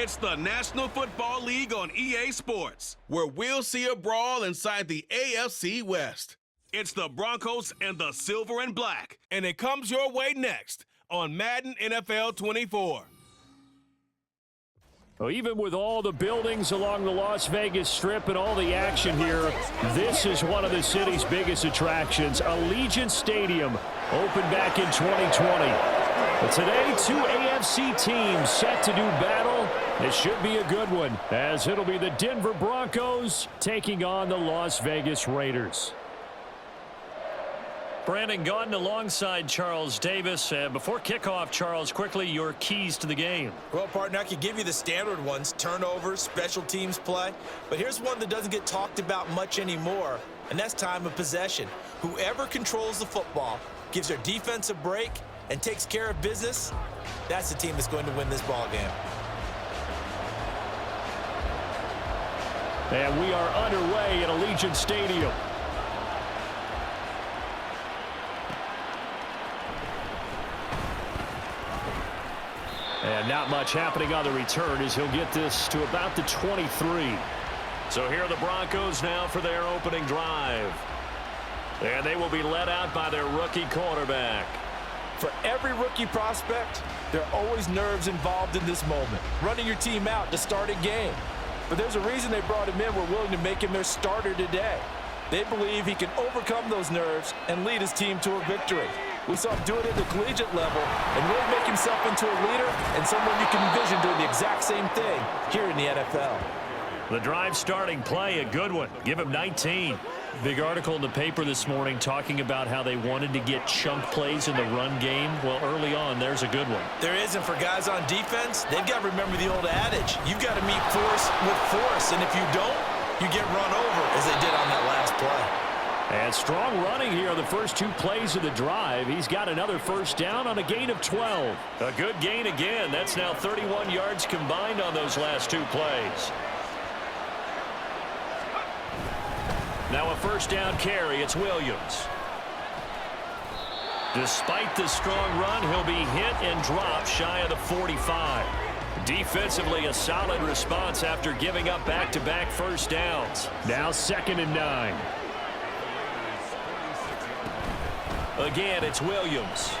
It's the National Football League on EA Sports, where we'll see a brawl inside the AFC West. It's the Broncos and the Silver and Black, and it comes your way next on Madden NFL 24. Well, even with all the buildings along the Las Vegas Strip and all the action here, this is one of the city's biggest attractions. Allegiant Stadium opened back in 2020. But today, two AFC teams set to do battle. It should be a good one, as it'll be the Denver Broncos taking on the Las Vegas Raiders. Brandon Gaudin alongside Charles Davis. Before kickoff, Charles, quickly your keys to the game. Well, partner, I could give you the standard ones, turnovers, special teams play. But here's one that doesn't get talked about much anymore, and that's time of possession. Whoever controls the football, gives their defense a break, and takes care of business, that's the team that's going to win this ball game. And we are underway at Allegiant Stadium. And not much happening on the return as he'll get this to about the 23. So here are the Broncos now for their opening drive. And they will be led out by their rookie quarterback. For every rookie prospect, there are always nerves involved in this moment. Running your team out to start a game. But there's a reason they brought him in. We're willing to make him their starter today. They believe he can overcome those nerves and lead his team to a victory. We saw him do it at the collegiate level and really make himself into a leader and someone you can envision doing the exact same thing here in the NFL. The drive starting play, a good one. Give him 19. Big article in the paper this morning talking about how they wanted to get chunk plays in the run game. Well, early on, there's a good one. There isn't for guys on defense. They've got to remember the old adage. You've got to meet force with force, and if you don't, you get run over as they did on that last play. And strong running here on the first two plays of the drive. He's got another first down on a gain of 12. A good gain again. That's now 31 yards combined on those last two plays. Now a first down carry. It's Williams. Despite the strong run, he'll be hit and dropped shy of the 45. Defensively, a solid response after giving up back-to-back first downs. Now 2nd and 9. Again, it's Williams.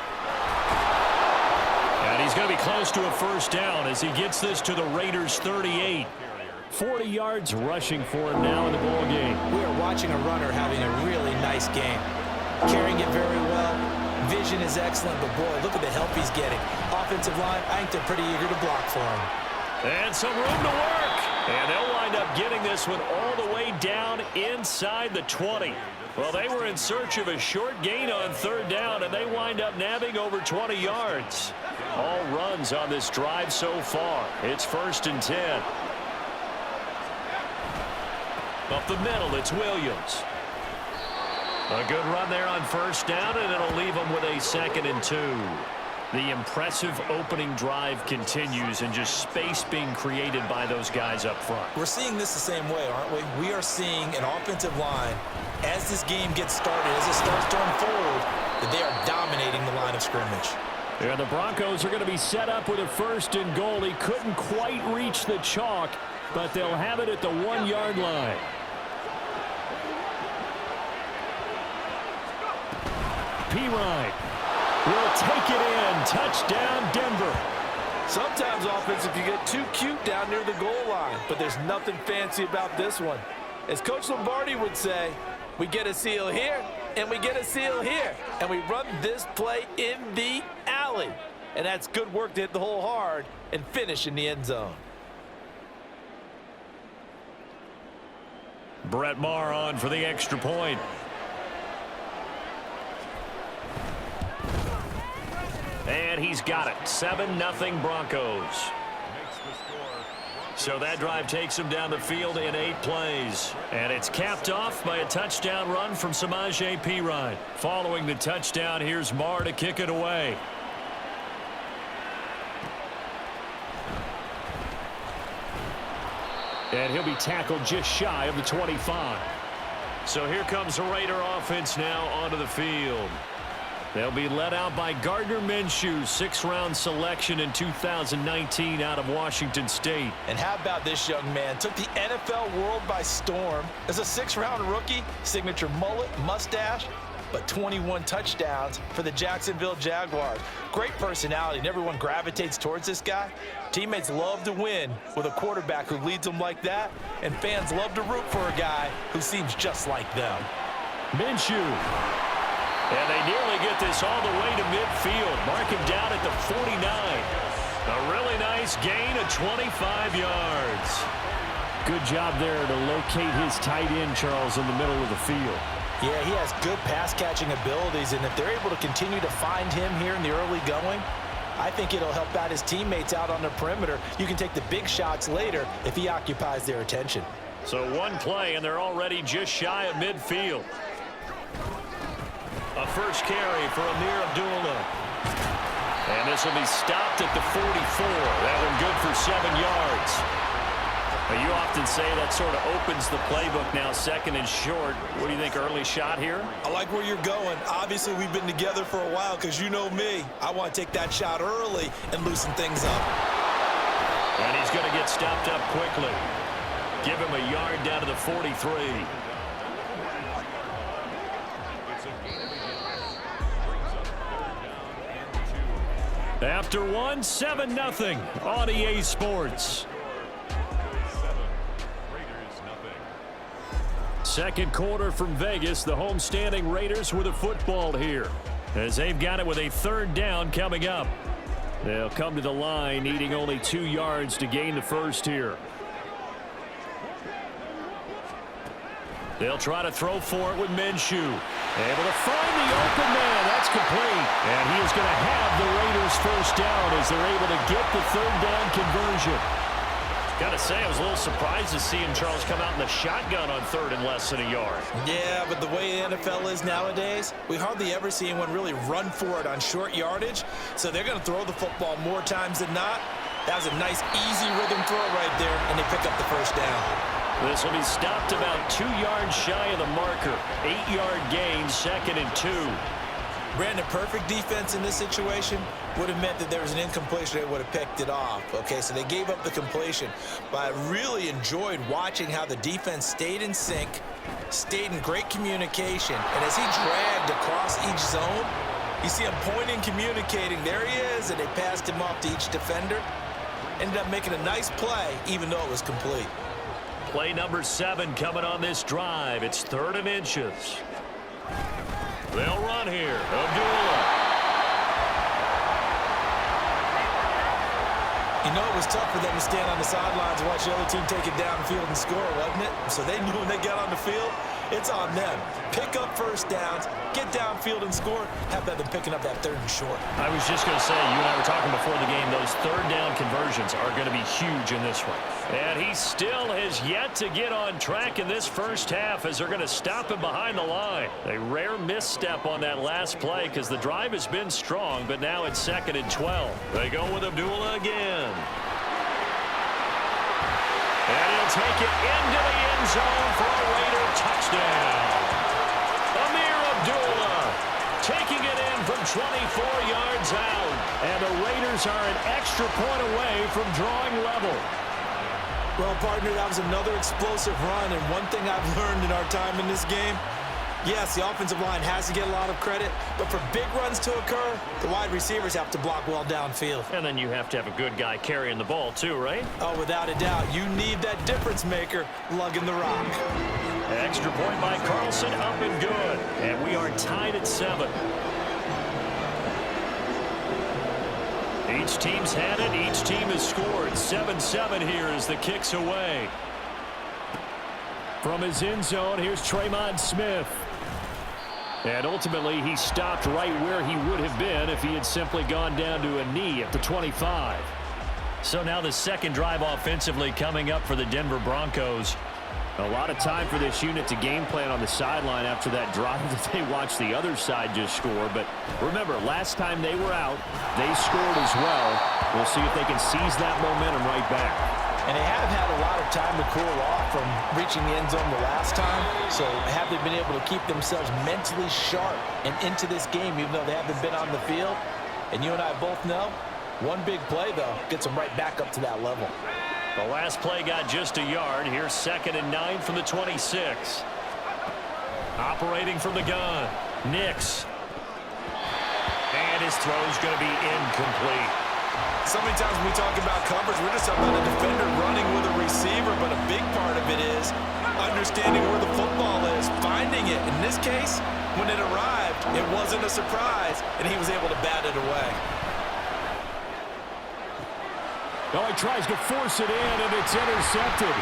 And he's going to be close to a first down as he gets this to the Raiders' 38. 40 yards rushing for him now in the ball game. We are watching a runner having a really nice game. Carrying it very well. Vision is excellent, but boy, look at the help he's getting. Offensive line, I think they're pretty eager to block for him. And some room to work. And they'll wind up getting this one all the way down inside the 20. Well, they were in search of a short gain on third down, and they wind up nabbing over 20 yards. All runs on this drive so far. It's 1st and 10. Up the middle, it's Williams. A good run there on first down, and it'll leave them with a 2nd and 2. The impressive opening drive continues, and just space being created by those guys up front. We're seeing this the same way, aren't we? We are seeing an offensive line, as this game gets started, as it starts to unfold, that they are dominating the line of scrimmage. Yeah, the Broncos are going to be set up with a 1st and goal. He couldn't quite reach the chalk, but they'll have it at the 1-yard line. Pirine will take it in. Touchdown, Denver. Sometimes offense, if you get too cute down near the goal line, but there's nothing fancy about this one. As Coach Lombardi would say, we get a seal here, and we get a seal here, and we run this play in the alley. And that's good work to hit the hole hard and finish in the end zone. Brett Maher on for the extra point. And he's got it. 7-0 Broncos. So that drive takes him down the field in 8 plays. And it's capped off by a touchdown run from Samaje Perine. Following the touchdown, here's Maher to kick it away. And he'll be tackled just shy of the 25. So here comes the Raider offense now onto the field. They'll be led out by Gardner Minshew, 6th-round selection in 2019 out of Washington State. And how about this young man? Took the NFL world by storm. As a 6th-round rookie, signature mullet, mustache, but 21 touchdowns for the Jacksonville Jaguars. Great personality, and everyone gravitates towards this guy. Teammates love to win with a quarterback who leads them like that, and fans love to root for a guy who seems just like them. Minshew. And they nearly get this all the way to midfield. Mark him down at the 49. A really nice gain of 25 yards. Good job there to locate his tight end, Charles, in the middle of the field. Yeah, he has good pass-catching abilities, and if they're able to continue to find him here in the early going, I think it'll help out his teammates out on the perimeter. You can take the big shots later if he occupies their attention. So one play, and they're already just shy of midfield. A first carry for Amir Abdullah. And this will be stopped at the 44. That one good for 7 yards. Now, you often say that sort of opens the playbook now, 2nd and short. What do you think, early shot here? I like where you're going. Obviously, we've been together for a while because you know me. I want to take that shot early and loosen things up. And he's going to get stopped up quickly. Give him a yard down to the 43. After one, 7-0 on EA Sports. Second quarter from Vegas. The homestanding Raiders with a football here, as they've got it with a 3rd down coming up. They'll come to the line needing only 2 yards to gain the first here. They'll try to throw for it with Minshew. Able to find the open man. That's complete. And he is going to have the Raiders first down as they're able to get the 3rd down conversion. Got to say, I was a little surprised to see him, Charles, come out in the shotgun on 3rd and less than a yard. Yeah, but the way the NFL is nowadays, we hardly ever see anyone really run for it on short yardage. So they're going to throw the football more times than not. That was a nice, easy rhythm throw right there, and they pick up the first down. This will be stopped about 2 yards shy of the marker. 8-yard gain, 2nd and 2. Brandon, perfect defense in this situation would have meant that there was an incompletion. They would have picked it off. Okay, so they gave up the completion. But I really enjoyed watching how the defense stayed in sync, stayed in great communication. And as he dragged across each zone, you see him pointing, communicating. There he is, and they passed him off to each defender. Ended up making a nice play, even though it was complete. Play number 7 coming on this drive. It's 3rd and inches. They'll run here. Abdullah. You know, it was tough for them to stand on the sidelines and watch the other team take it downfield and score, wasn't it? So they knew when they got on the field, it's on them. Pick up first downs, get downfield and score. How about them picking up that 3rd and short? I was just going to say, you and I were talking before the game, those 3rd down conversions are going to be huge in this one. And he still has yet to get on track in this first half as they're going to stop him behind the line. A rare misstep on that last play because the drive has been strong, but now it's 2nd and 12. They go with Abdullah again. And he'll take it into the end zone for a Raider touchdown. Amir Abdullah taking it in from 24 yards out. And the Raiders are an extra point away from drawing level. Well, partner, that was another explosive run, and one thing I've learned in our time in this game, yes, the offensive line has to get a lot of credit, but for big runs to occur, the wide receivers have to block well downfield. And then you have to have a good guy carrying the ball too, right? Oh, without a doubt. You need that difference maker lugging the rock. Extra point by Carlson, up and good. And we are tied at 7. Each team's had it. Each team has scored. 7-7 here as the kick's away. From his end zone, here's Tremont Smith. And ultimately, he stopped right where he would have been if he had simply gone down to a knee at the 25. So now the second drive offensively coming up for the Denver Broncos. A lot of time for this unit to game plan on the sideline after that drive that they watched the other side just score. But remember, last time they were out, they scored as well. We'll see if they can seize that momentum right back. And they have had a lot of time to cool off from reaching the end zone the last time. So have they been able to keep themselves mentally sharp and into this game, even though they haven't been on the field? And you and I both know, one big play, though, gets them right back up to that level. The last play got just a yard. Here's 2nd and 9 from the 26. Operating from the gun, Nix. And his throw's going to be incomplete. So many times when we talk about coverage, we're just talking about a defender running with a receiver, but a big part of it is understanding where the football is, finding it. In this case, when it arrived, it wasn't a surprise, and he was able to bat it away. Oh, he tries to force it in, and it's intercepted.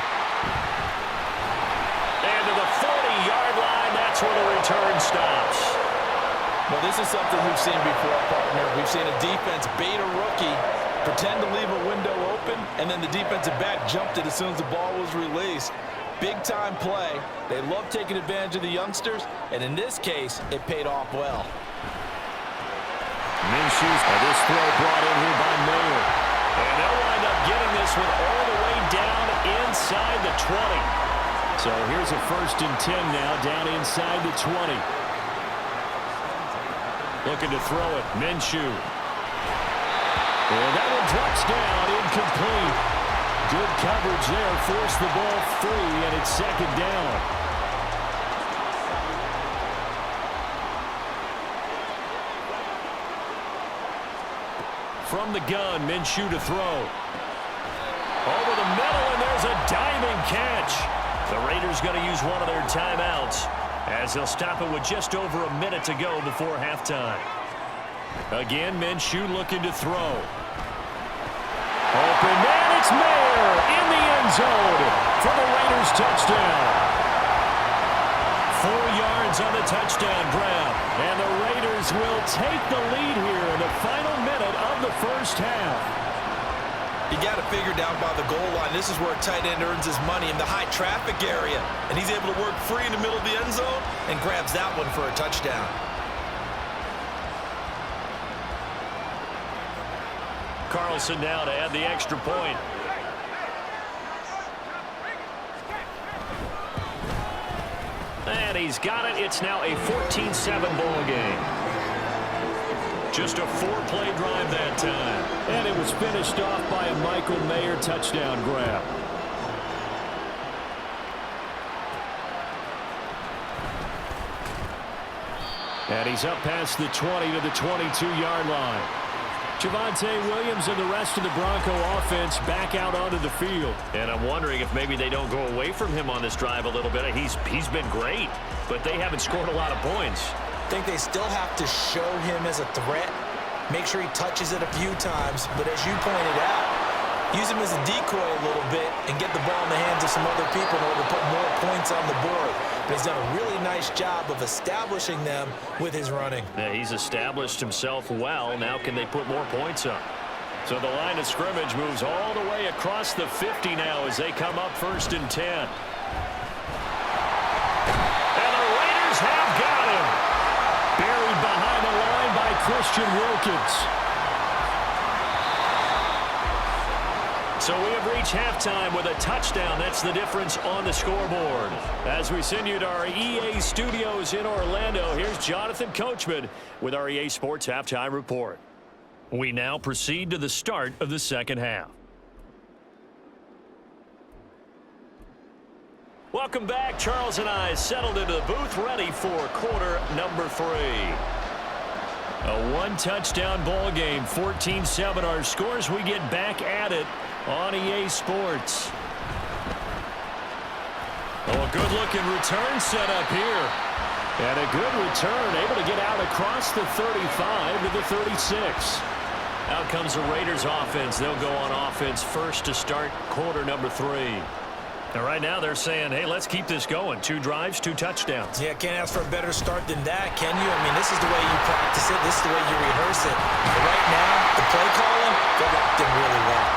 And to the 40-yard line, that's where the return stops. Well, this is something we've seen before, partner. We've seen a defense bait a rookie, pretend to leave a window open, and then the defensive back jumped it as soon as the ball was released. Big-time play. They love taking advantage of the youngsters, and in this case, it paid off well. Minshew's this throw brought in here by Mayer. And they'll wind up getting this one all the way down inside the 20. So here's a 1st and 10 now, down inside the 20. Looking to throw it, Minshew. And that one drops down, incomplete. Good coverage there, forced the ball free, and it's 2nd down. From the gun, Minshew to throw. Over the middle, and there's a diving catch. The Raiders going to use one of their timeouts, as they'll stop it with just over a minute to go before halftime. Again, Minshew looking to throw. Open man, it's Mayer in the end zone for the Raiders touchdown. 4 yards on the touchdown grab, and the Raiders will take the lead here in the final minute of the first half. You got it figured out by the goal line. This is where a tight end earns his money, in the high traffic area. And he's able to work free in the middle of the end zone and grabs that one for a touchdown. Carlson now to add the extra point. And he's got it. It's now a 14-7 ball game. Just a 4-play drive that time. And it was finished off by a Michael Mayer touchdown grab. And he's up past the 20 to the 22-yard line. Javonte Williams and the rest of the Bronco offense back out onto the field. And I'm wondering if maybe they don't go away from him on this drive a little bit. He's been great, but they haven't scored a lot of points. I think they still have to show him as a threat. Make sure he touches it a few times. But as you pointed out, use him as a decoy a little bit and get the ball in the hands of some other people in order to put more points on the board. But he's done a really nice job of establishing them with his running. Yeah, he's established himself well. Now can they put more points up? So the line of scrimmage moves all the way across the 50 now as they come up 1st and 10. And the Raiders have got him. Buried behind the line by Christian Wilkins. So we have reached halftime with a touchdown. That's the difference on the scoreboard. As we send you to our EA studios in Orlando, here's Jonathan Coachman with our EA Sports Halftime Report. We now proceed to the start of the second half. Welcome back. Charles and I settled into the booth, ready for quarter number 3. A one-touchdown ball game, 14-7 our scores. We get back at it on EA Sports. Oh, a good-looking return set up here. And a good return, able to get out across the 35 to the 36. Out comes the Raiders offense. They'll go on offense first to start quarter number 3. And right now they're saying, hey, let's keep this going. 2 drives, 2 touchdowns. Yeah, can't ask for a better start than that, can you? I mean, this is the way you practice it. This is the way you rehearse it. But right now, the play calling, they're locked in really well.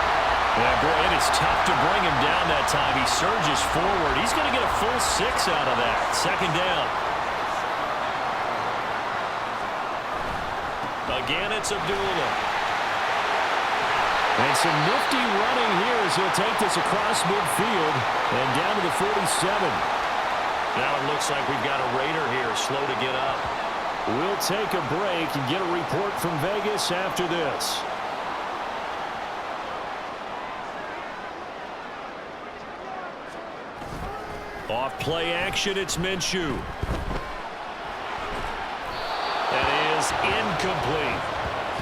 Yeah, boy, and it's tough to bring him down that time. He surges forward. He's going to get a full 6 out of that. 2nd down. Again, it's Abdullah. And some nifty running here as he'll take this across midfield and down to the 47. Now it looks like we've got a Raider here, slow to get up. We'll take a break and get a report from Vegas after this. Off play action, it's Minshew. That is incomplete.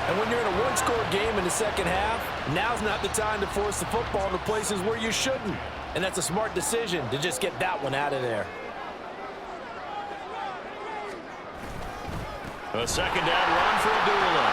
And when you're in a one-score game in the second half, now's not the time to force the football into places where you shouldn't. And that's a smart decision to just get that one out of there. A second down run for Abdullah.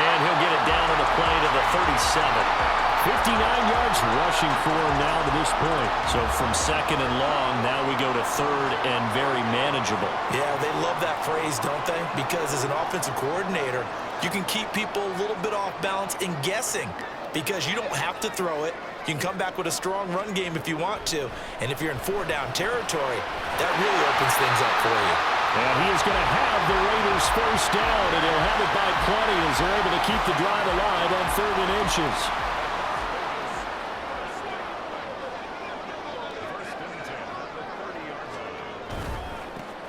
And he'll get it down on the play to the 37. 59 yards rushing for him now to this point. So from second and long, now we go to third and very manageable. Yeah, they love that phrase, don't they? Because as an offensive coordinator, you can keep people a little bit off balance and guessing because you don't have to throw it. You can come back with a strong run game if you want to. And if you're in four-down territory, that really opens things up for you. And he is going to have the Raiders first down, and he'll have it by plenty as they're able to keep the drive alive on 3rd and inches.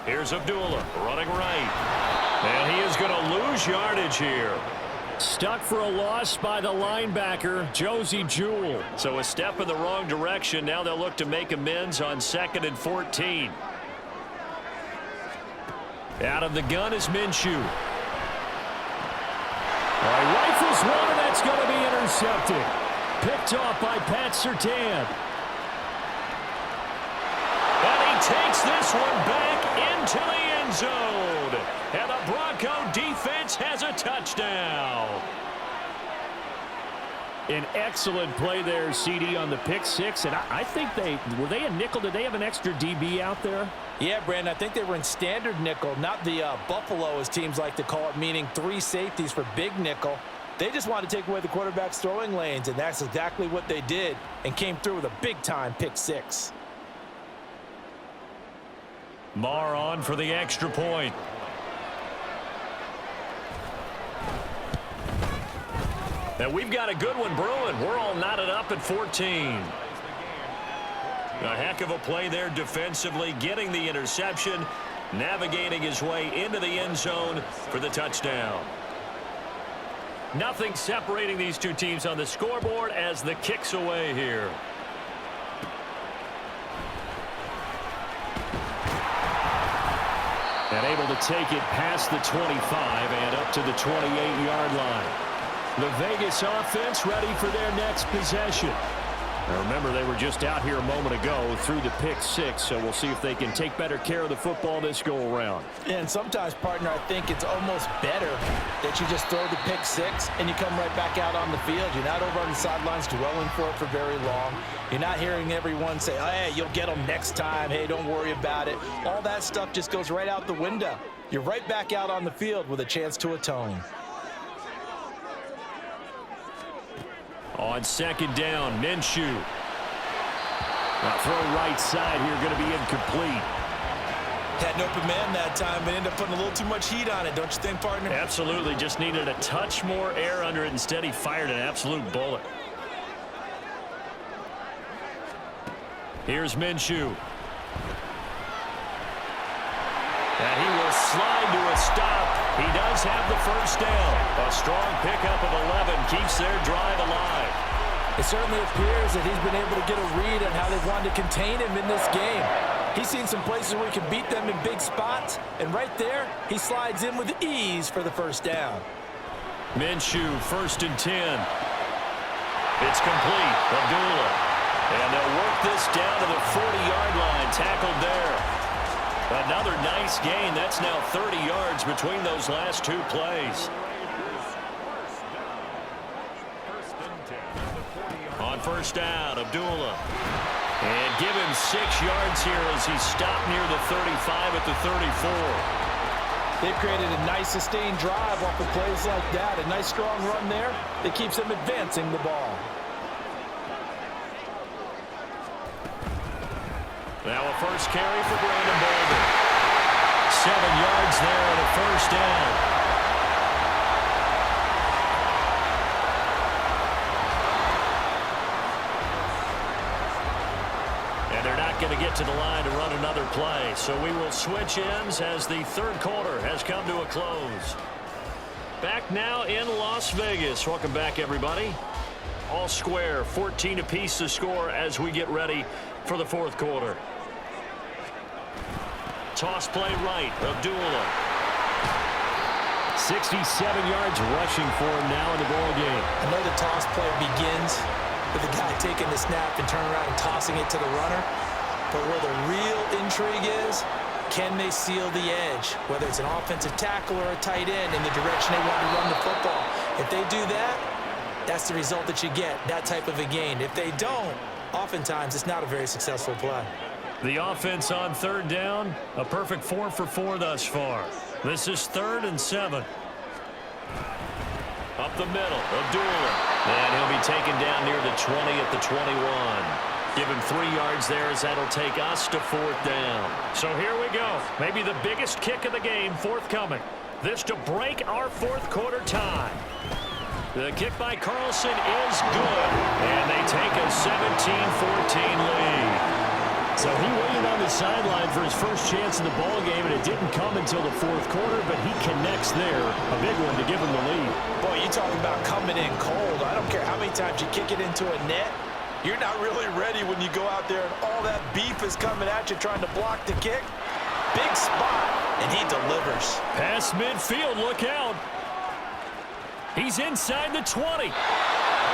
Here's Abdullah running right. And he is going to lose yardage here. Stuck for a loss by the linebacker, Josie Jewell. So a step in the wrong direction. Now they'll look to make amends on 2nd and 14. Out of the gun is Minshew. Rifles one, and that's going to be intercepted. Picked off by Pat Surtain. And he takes this one back into the end zone. And the Bronco defense has a touchdown. An excellent play there, CD, on the pick six. And I think were they a nickel? Did they have an extra DB out there? Yeah, Brandon, I think they were in standard nickel, not the Buffalo, as teams like to call it, meaning 3 safeties for big nickel. They just wanted to take away the quarterback's throwing lanes, and that's exactly what they did and came through with a big-time pick six. Marr on for the extra point. And we've got a good one brewing. We're all knotted up at 14. A heck of a play there defensively, getting the interception, navigating his way into the end zone for the touchdown. Nothing separating these two teams on the scoreboard as the kick's away here. And able to take it past the 25 and up to the 28-yard line. The Vegas offense ready for their next possession. Now remember, they were just out here a moment ago through the pick six, so we'll see if they can take better care of the football this go-around. And sometimes, partner, I think it's almost better that you just throw the pick six and you come right back out on the field. You're not over on the sidelines dwelling for it for very long. You're not hearing everyone say, oh, hey, you'll get them next time. Hey, don't worry about it. All that stuff just goes right out the window. You're right back out on the field with a chance to atone. On second down, Minshew. Now throw right side here, going to be incomplete. Had an open man that time, but ended up putting a little too much heat on it, don't you think, partner? Absolutely, just needed a touch more air under it. Instead, he fired an absolute bullet. Here's Minshew. And he will slide to a stop. He does have the first down. A strong pickup of 11 keeps their drive alive. It certainly appears that he's been able to get a read on how they wanted to contain him in this game. He's seen some places where he can beat them in big spots, and right there, he slides in with ease for the first down. Minshew, 1st and 10. It's complete. Abdullah. And they'll work this down to the 40-yard line. Tackled there. Another nice gain. That's now 30 yards between those last two plays. On first down, Abdullah. And give him 6 yards here as he stopped near the 35 at the 34. They've created a nice sustained drive off of plays like that. A nice strong run there that keeps them advancing the ball. Now a first carry for Brandon Bolden. 7 yards there and a first down. get to the line to run another play. So we will switch ends as the third quarter has come to a close. Back now in Las Vegas. Welcome back, everybody. All square, 14 apiece to score as we get ready for the fourth quarter. Toss play right, Abdullah. 67 yards rushing for him now in the ball game. I know the toss play begins with the guy taking the snap and turning around and tossing it to the runner. But where the real intrigue is, can they seal the edge? Whether it's an offensive tackle or a tight end in the direction they want to run the football. If they do that, that's the result that you get, that type of a gain. If they don't, oftentimes it's not a very successful play. The offense on third down, a perfect 4 for 4 thus far. This is 3rd and 7. Up the middle, Abdullah. And he'll be taken down near the 20 at the 21. Give him 3 yards there as that'll take us to 4th down. So here we go. Maybe the biggest kick of the game forthcoming. This to break our fourth quarter tie. The kick by Carlson is good. And they take a 17-14 lead. So he waited on the sideline for his first chance in the ball game, and it didn't come until the fourth quarter, but he connects there. A big one to give him the lead. Boy, you talk about coming in cold. I don't care how many times you kick it into a net. You're not really ready when you go out there and all that beef is coming at you trying to block the kick. Big spot, and he delivers. Past midfield, look out. He's inside the 20.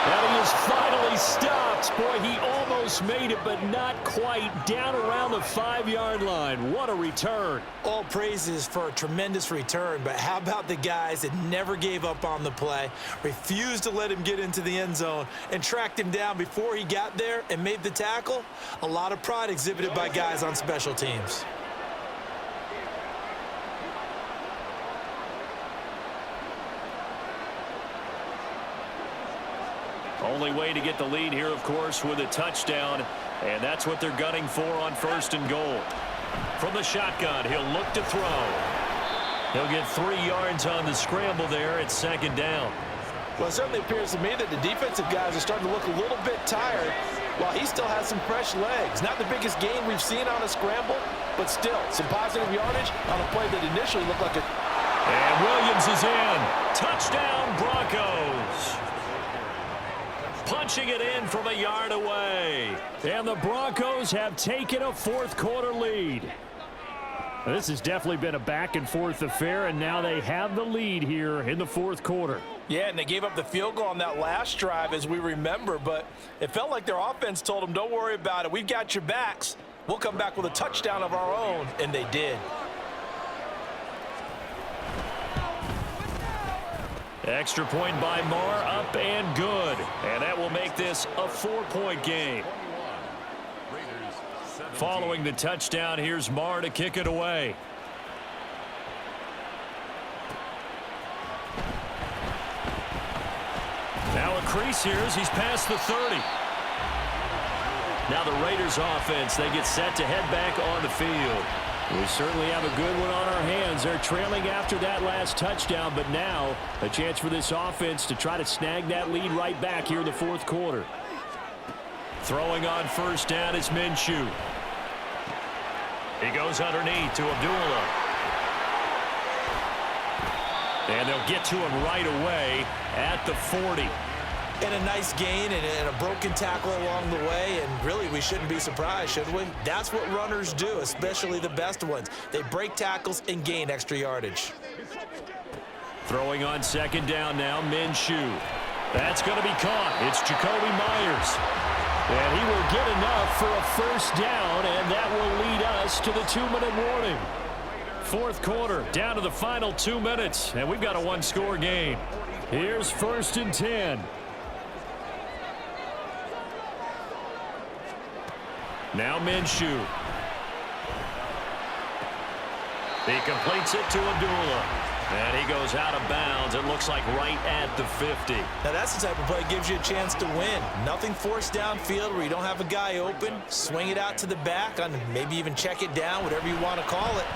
And he is finally stopped. Boy, he almost made it, but not quite. Down around the 5-yard line. What a return. All praises for a tremendous return, but how about the guys that never gave up on the play, refused to let him get into the end zone, and tracked him down before he got there and made the tackle? A lot of pride exhibited by guys on special teams. Only way to get the lead here, of course, with a touchdown, and that's what they're gunning for on 1st and goal. From the shotgun, he'll look to throw. He'll get 3 yards on the scramble there at 2nd down. Well, it certainly appears to me that the defensive guys are starting to look a little bit tired while he still has some fresh legs. Not the biggest gain we've seen on a scramble, but still some positive yardage on a play that initially looked like a... And Williams is in. Touchdown, Broncos. Punching it in from a yard away. And the Broncos have taken a fourth quarter lead. This has definitely been a back-and-forth affair, and now they have the lead here in the fourth quarter. Yeah, and they gave up the field goal on that last drive, as we remember, but it felt like their offense told them, don't worry about it. We've got your backs. We'll come back with a touchdown of our own, and they did. Extra point by Marr, up and good. And that will make this a 4-point game. Following the touchdown, here's Marr to kick it away. Now a crease here as he's past the 30. Now the Raiders offense, they get set to head back on the field. We certainly have a good one on our hands. They're trailing after that last touchdown, but now a chance for this offense to try to snag that lead right back here in the fourth quarter. Throwing on 1st down is Minshew. He goes underneath to Abdullah. And they'll get to him right away at the 40. And a nice gain and a broken tackle along the way, and really we shouldn't be surprised, should we? That's what runners do, especially the best ones. They break tackles and gain extra yardage. Throwing on 2nd down now, Minshew. That's going to be caught. It's Jacoby Myers. And he will get enough for a 1st down, and that will lead us to the 2-minute warning. Fourth quarter, down to the final 2 minutes, and we've got a 1-score game. Here's 1st and 10. Now Minshew. He completes it to Abdullah. And he goes out of bounds. It looks like right at the 50. Now that's the type of play that gives you a chance to win. Nothing forced downfield where you don't have a guy open. Swing it out to the back, on maybe even check it down, whatever you want to call it.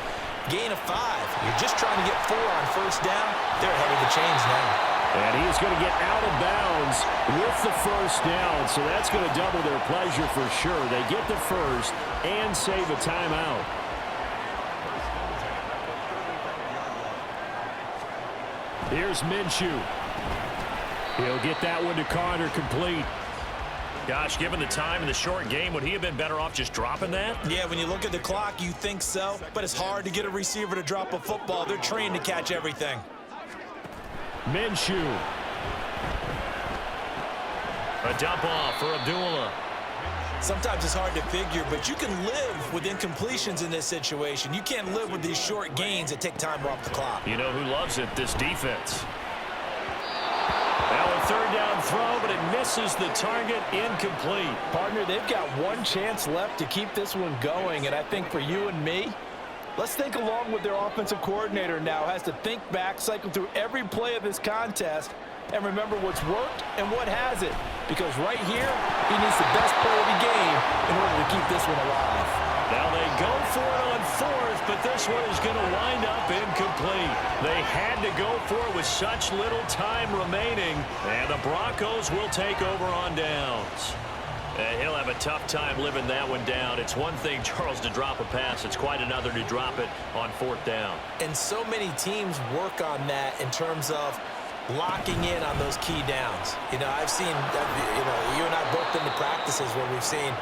Gain of 5. You're just trying to get 4 on 1st down. They're ahead of the chains now. And he is going to get out of bounds with the first down, so that's going to double their pleasure for sure. They get the first and save a timeout. Here's Minshew. He'll get that one to Carter complete. Gosh, given the time in the short game, would he have been better off just dropping that? Yeah, when you look at the clock, you think so. But it's hard to get a receiver to drop a football. They're trained to catch everything. Minshew. A dump off for Abdullah. Sometimes it's hard to figure, but you can live with incompletions in this situation. You can't live with these short gains that take time off the clock. You know who loves it? This defense. Now a third down throw, but it misses the target. Incomplete. Partner, they've got one chance left to keep this one going, and I think for you and me, let's think along with their offensive coordinator now. Has to think back, cycle through every play of this contest, and remember what's worked and what hasn't. Because right here, he needs the best play of the game in order to keep this one alive. Now they go for it on fourth, but this one is going to wind up incomplete. They had to go for it with such little time remaining, and the Broncos will take over on downs. He'll have a tough time living that one down. It's one thing, Charles, to drop a pass. It's quite another to drop it on fourth down. And so many teams work on that in terms of locking in on those key downs. You know, I've seen, you and I both been to practices where we've seen,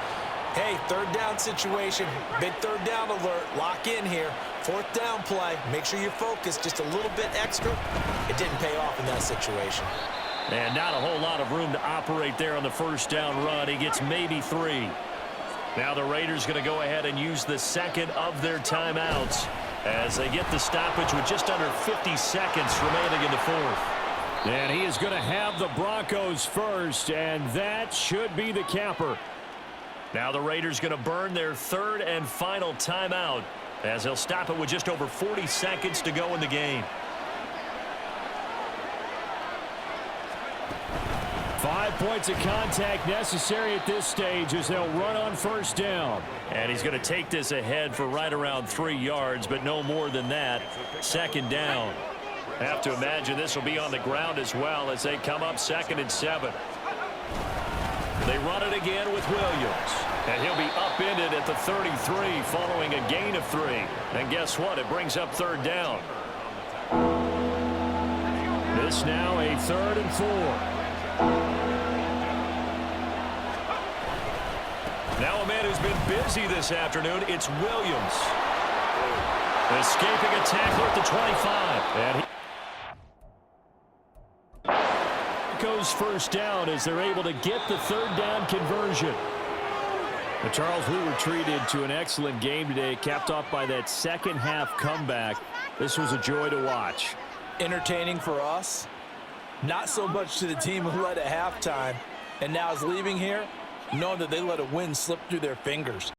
hey, third down situation, big third down alert, lock in here, fourth down play, make sure you're focused just a little bit extra. It didn't pay off in that situation. And not a whole lot of room to operate there on the first down run. He gets maybe 3. Now the Raiders going to go ahead and use the second of their timeouts as they get the stoppage with just under 50 seconds remaining in the fourth. And he is going to have the Broncos first, and that should be the capper. Now the Raiders going to burn their third and final timeout as they'll stop it with just over 40 seconds to go in the game. 5 points of contact necessary at this stage as they'll run on first down. And he's going to take this ahead for right around 3 yards, but no more than that. Second down. Have to imagine this will be on the ground as well as they come up 2nd and 7. They run it again with Williams. And he'll be upended at the 33 following a gain of 3. And guess what? It brings up third down. This now a 3rd and 4. Now a man who's been busy this afternoon, it's Williams. Escaping a tackler at the 25. And he goes first down as they're able to get the third down conversion. But Charles, we were treated to an excellent game today, capped off by that second half comeback. This was a joy to watch. Entertaining for us, not so much to the team who led at halftime and now is leaving here knowing that they let a win slip through their fingers.